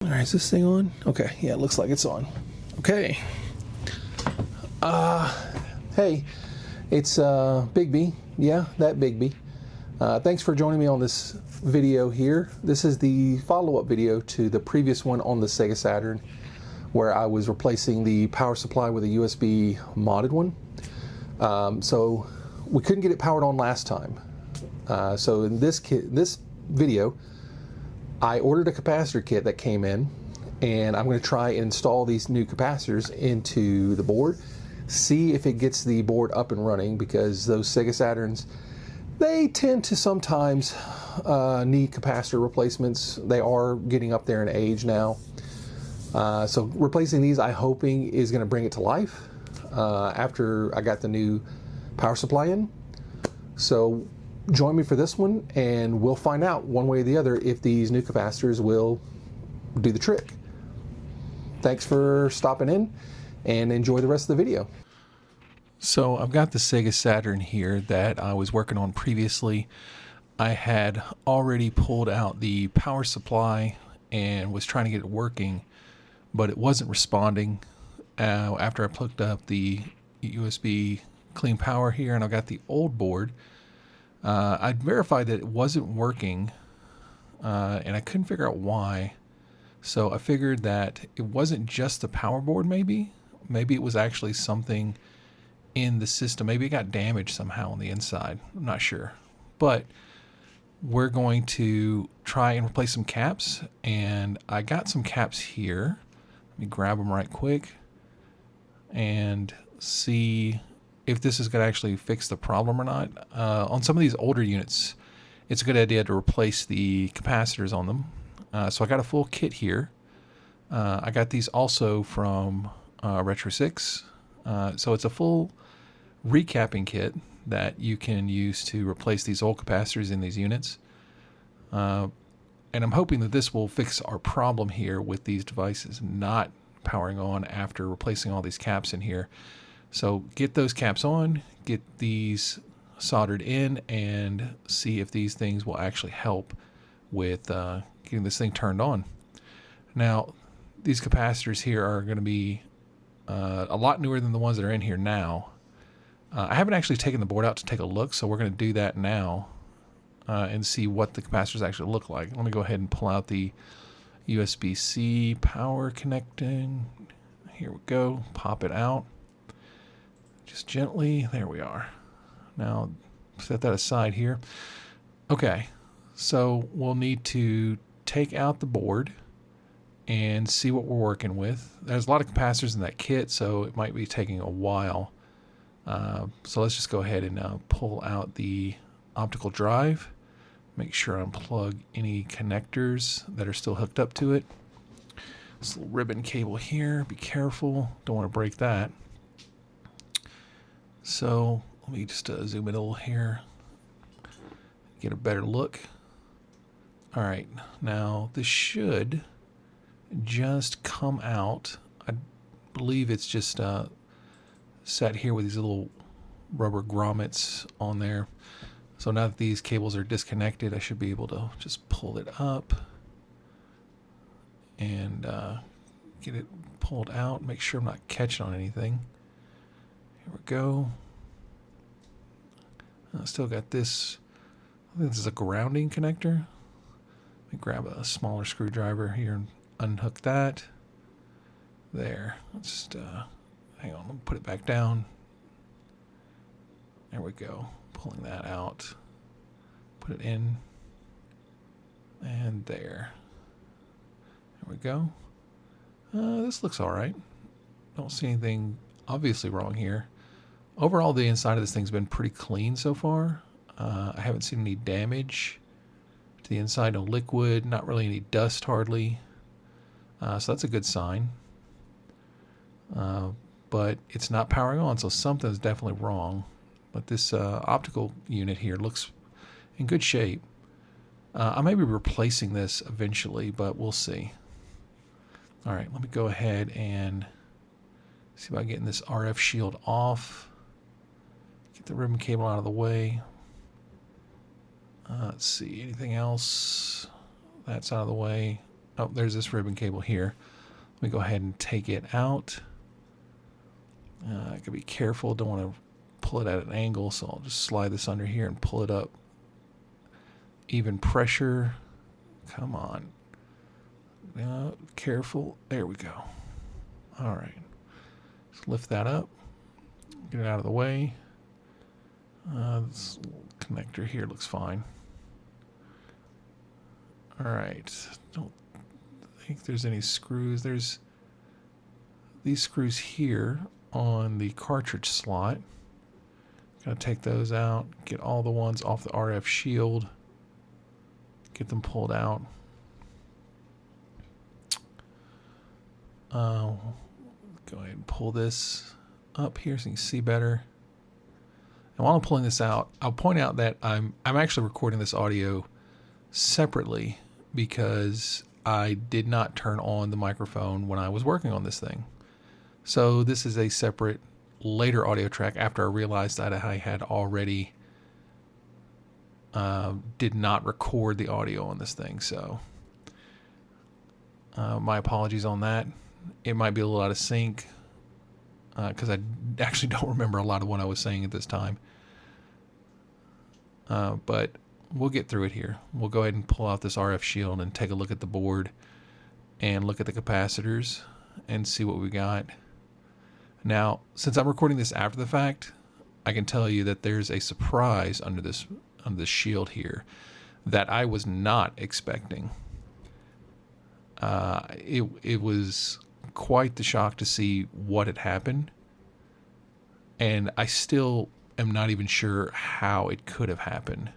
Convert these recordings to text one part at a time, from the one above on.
All right, is this thing on? Okay, yeah, it looks like it's on. Okay. Hey, it's Big B. Yeah, that Big B. Thanks for joining me on this video here. This is the follow-up video to the previous one on the Sega Saturn, where I was replacing the power supply with a USB modded one. So we couldn't get it powered on last time. So in this video, I ordered a capacitor kit that came in, and I'm going to try and install these new capacitors into the board, see if it gets the board up and running, because those Sega Saturns, they tend to sometimes need capacitor replacements. They are getting up there in age now. So replacing these, I'm hoping, is going to bring it to life after I got the new power supply in. So join me for this one, and we'll find out one way or the other if these new capacitors will do the trick. Thanks for stopping in, and enjoy the rest of the video. So I've got the Sega Saturn here that I was working on previously. I had already pulled out the power supply and was trying to get it working, but it wasn't responding. After I plugged up the USB clean power here, and I got the old board, I'd verified that it wasn't working, and I couldn't figure out why. So I figured that it wasn't just the power board, maybe it was actually something in the system. Maybe it got damaged somehow on the inside. I'm not sure. But we're going to try and replace some caps, and I got some caps here. Let me grab them right quick and see if this is going to actually fix the problem or not. On some of these older units, it's a good idea to replace the capacitors on them. So I got a full kit here. I got these also from Retro 6. So it's a full recapping kit that you can use to replace these old capacitors in these units. And I'm hoping that this will fix our problem here with these devices not powering on after replacing all these caps in here. So get those caps on, get these soldered in, and see if these things will actually help with getting this thing turned on. Now, these capacitors here are going to be a lot newer than the ones that are in here now. I haven't actually taken the board out to take a look, so we're going to do that now and see what the capacitors actually look like. Let me go ahead and pull out the USB-C power connecting. Here we go. Pop it out. Just gently. There we are. Now, set that aside here. Okay, so we'll need to take out the board and see what we're working with. There's a lot of capacitors in that kit, so it might be taking a while. So let's just go ahead and pull out the optical drive. Make sure I unplug any connectors that are still hooked up to it. This little ribbon cable here, be careful, don't want to break that. So let me just zoom in a little here, get a better look. All right, now this should just come out. I believe it's just sat here with these little rubber grommets on there. So now that these cables are disconnected, I should be able to just pull it up and get it pulled out. Make sure I'm not catching on anything. Here we go. I still got this. I think this is a grounding connector. Let me grab a smaller screwdriver here and unhook that. There. Let's just hang on. Let me put it back down. There we go. Pulling that out. Put it in. And there. There we go. This looks all right. Don't see anything obviously wrong here. Overall, the inside of this thing's been pretty clean so far. I haven't seen any damage to the inside. No liquid, not really any dust hardly. So that's a good sign. But it's not powering on, so something's definitely wrong. But this optical unit here looks in good shape. I may be replacing this eventually, but we'll see. All right, let me go ahead and see if I can get this RF shield off. Get the ribbon cable out of the way. Let's see, anything else? That's out of the way. Oh, there's this ribbon cable here. Let me go ahead and take it out. I gotta be careful. Don't want to pull it at an angle, so I'll just slide this under here and pull it up. Even pressure. Come on. Careful. There we go. All right. Let's lift that up. Get it out of the way. This connector here looks fine. All right. Don't think there's any screws. There's these screws here on the cartridge slot. Gotta take those out. Get all the ones off the RF shield. Get them pulled out. Go ahead and pull this up here so you can see better. And while I'm pulling this out, I'll point out that I'm actually recording this audio separately because I did not turn on the microphone when I was working on this thing. So this is a separate later audio track after I realized that I had already did not record the audio on this thing. So my apologies on that. It might be a little out of sync because I actually don't remember a lot of what I was saying at this time. But we'll get through it here. We'll go ahead and pull out this RF shield and take a look at the board and look at the capacitors and see what we got. Now, since I'm recording this after the fact, I can tell you that there's a surprise under this shield here that I was not expecting. It was quite the shock to see what had happened, and I still am not even sure how it could have happened.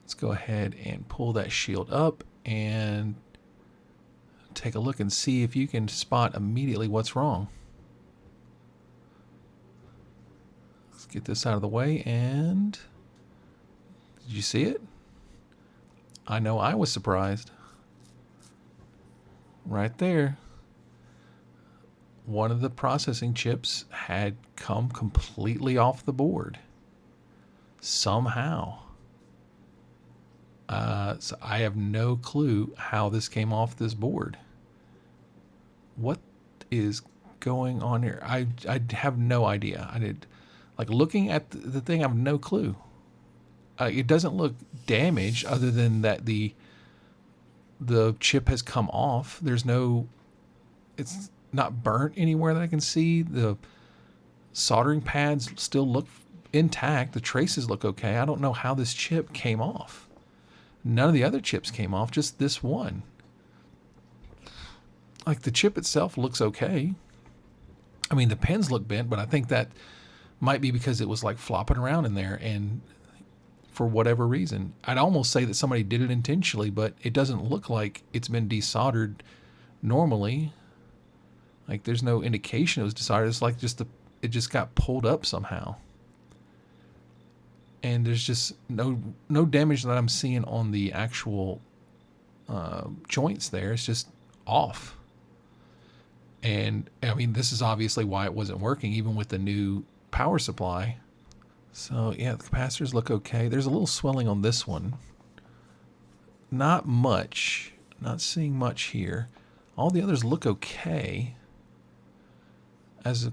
Let's go ahead and pull that shield up and take a look and see if you can spot immediately what's wrong. Let's get this out of the way. And did you see it? I know I was surprised. Right there. One of the processing chips had come completely off the board. Somehow. So I have no clue how this came off this board. What is going on here? I have no idea. I did, like, looking at the thing, I have no clue. It doesn't look damaged other than that the chip has come off. There's no, it's not burnt anywhere that I can see. The soldering pads still look intact. The traces look okay. I don't know how this chip came off. None of the other chips came off, just this one. Like, the chip itself looks okay. I mean, the pins look bent, but I think that might be because it was like flopping around in there, and for whatever reason, I'd almost say that somebody did it intentionally, but it doesn't look like it's been desoldered normally. Like, there's no indication it was desoldered. It's like it just got pulled up somehow. And there's just no damage that I'm seeing on the actual joints there. It's just off. And I mean, this is obviously why it wasn't working, even with the new power supply. So yeah, the capacitors look okay. There's a little swelling on this one. Not much. Not seeing much here. All the others look okay. As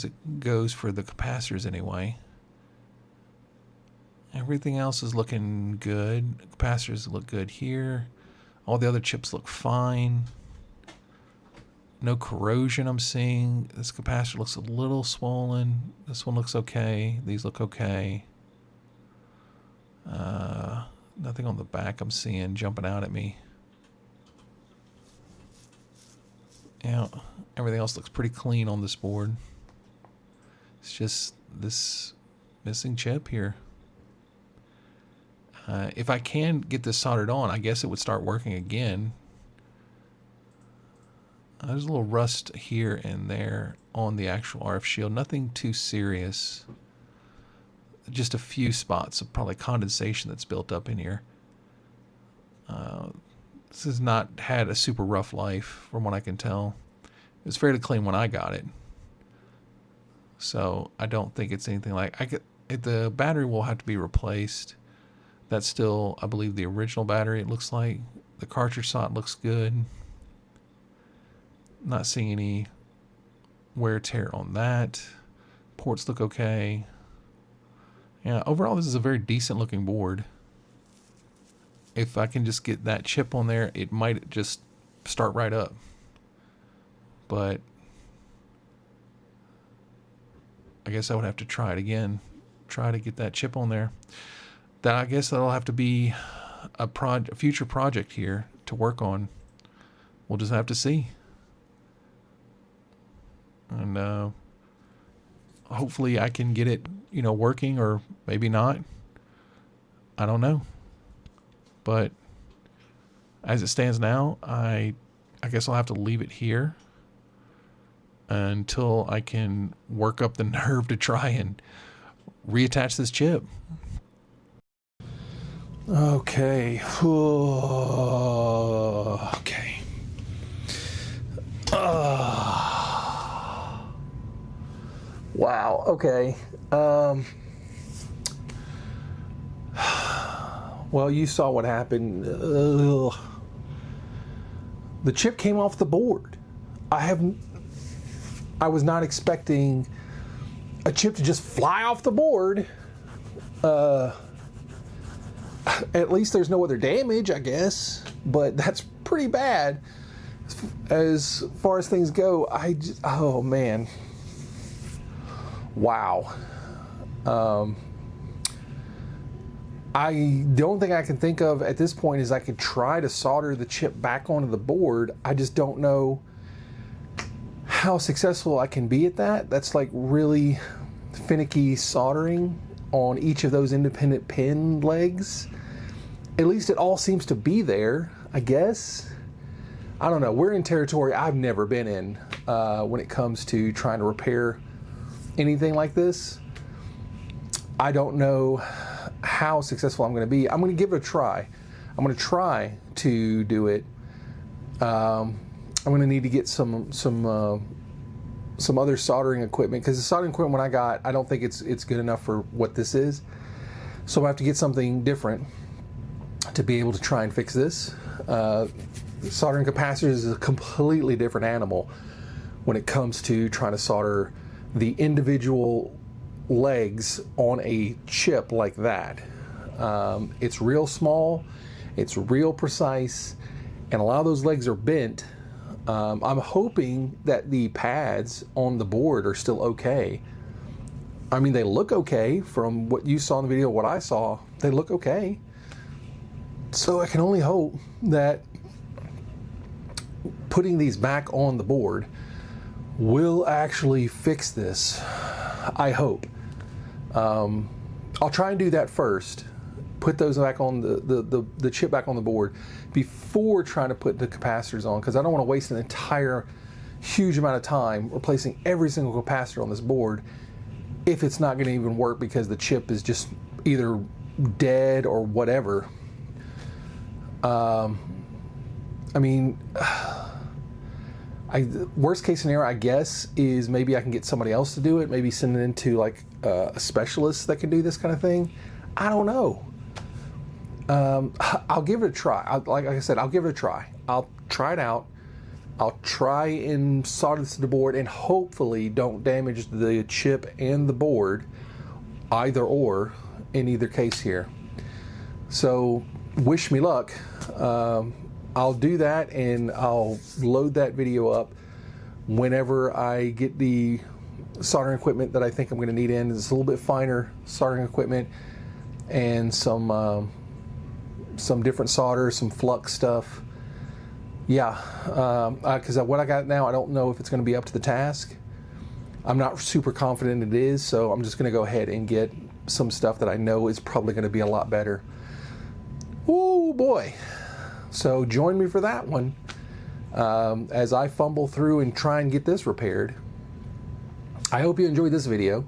it goes for the capacitors anyway. Everything else is looking good. Capacitors look good here. All the other chips look fine. No corrosion I'm seeing. This capacitor looks a little swollen. This one looks okay. These look okay. Nothing on the back I'm seeing jumping out at me. Yeah, everything else looks pretty clean on this board. It's just this missing chip here. If I can get this soldered on, I guess it would start working again. There's a little rust here and there on the actual RF shield. Nothing too serious. Just a few spots of probably condensation that's built up in here. This has not had a super rough life from what I can tell. It was fairly clean when I got it. So I don't think it's anything like... the battery will have to be replaced. That's still, I believe, the original battery, it looks like. The cartridge slot looks good. Not seeing any wear tear on that. Ports look okay. Yeah, overall this is a very decent looking board. If I can just get that chip on there, it might just start right up. But I guess I would have to try it again. Try to get that chip on there. That, I guess that'll have to be a future project here to work on. We'll just have to see. And hopefully I can get it, you know, working, or maybe not. I don't know. But as it stands now, I guess I'll have to leave it here until I can work up the nerve to try and reattach this chip. Okay. Okay. Wow. Okay. Well, you saw what happened. The chip came off the board. I was not expecting a chip to just fly off the board. At least there's no other damage, I guess, but that's pretty bad. As far as things go, oh man. Wow. The only thing I can think of at this point is I could try to solder the chip back onto the board. I just don't know how successful I can be at that. That's like really finicky soldering on each of those independent pin legs. At least it all seems to be there, I guess. I don't know. We're in territory I've never been in when it comes to trying to repair anything like this. I don't know how successful I'm going to be. I'm going to give it a try. I'm going to try to do it. I'm going to need to get some other soldering equipment, because the soldering equipment I got, I don't think it's good enough for what this is. So I have to get something different to be able to try and fix this. Soldering capacitors is a completely different animal when it comes to trying to solder the individual legs on a chip like that. It's real small, it's real precise, and a lot of those legs are bent. I'm hoping that the pads on the board are still okay. I mean, they look okay from what you saw in the video, what I saw, they look okay. So I can only hope that putting these back on the board will actually fix this. I hope. I'll try and do that first. Put those back on the chip back on the board before trying to put the capacitors on, because I don't want to waste an entire huge amount of time replacing every single capacitor on this board if it's not going to even work because the chip is just either dead or whatever. I mean, worst case scenario, I guess, is maybe I can get somebody else to do it. Maybe send it into like a specialist that can do this kind of thing. I don't know. I'll give it a try. Like I said, I'll give it a try. I'll try it out. I'll try and solder this to the board and hopefully don't damage the chip and the board, either or, in either case here. So wish me luck. I'll do that, and I'll load that video up whenever I get the soldering equipment that I think I'm going to need in. It's a little bit finer soldering equipment and some different solder, some flux stuff. Yeah, because what I got now, I don't know if it's going to be up to the task. I'm not super confident it is, so I'm just going to go ahead and get some stuff that I know is probably going to be a lot better. Oh boy. So join me for that one as I fumble through and try and get this repaired. I hope you enjoyed this video.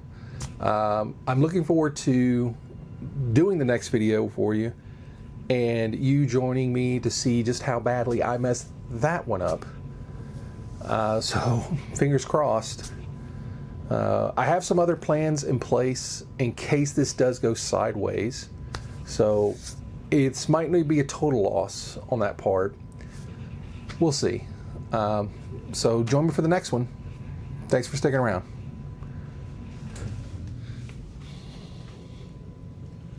I'm looking forward to doing the next video for you and you joining me to see just how badly I messed that one up. So fingers crossed. I have some other plans in place in case this does go sideways. So It might not be a total loss on that part. We'll see. So join me for the next one. Thanks for sticking around.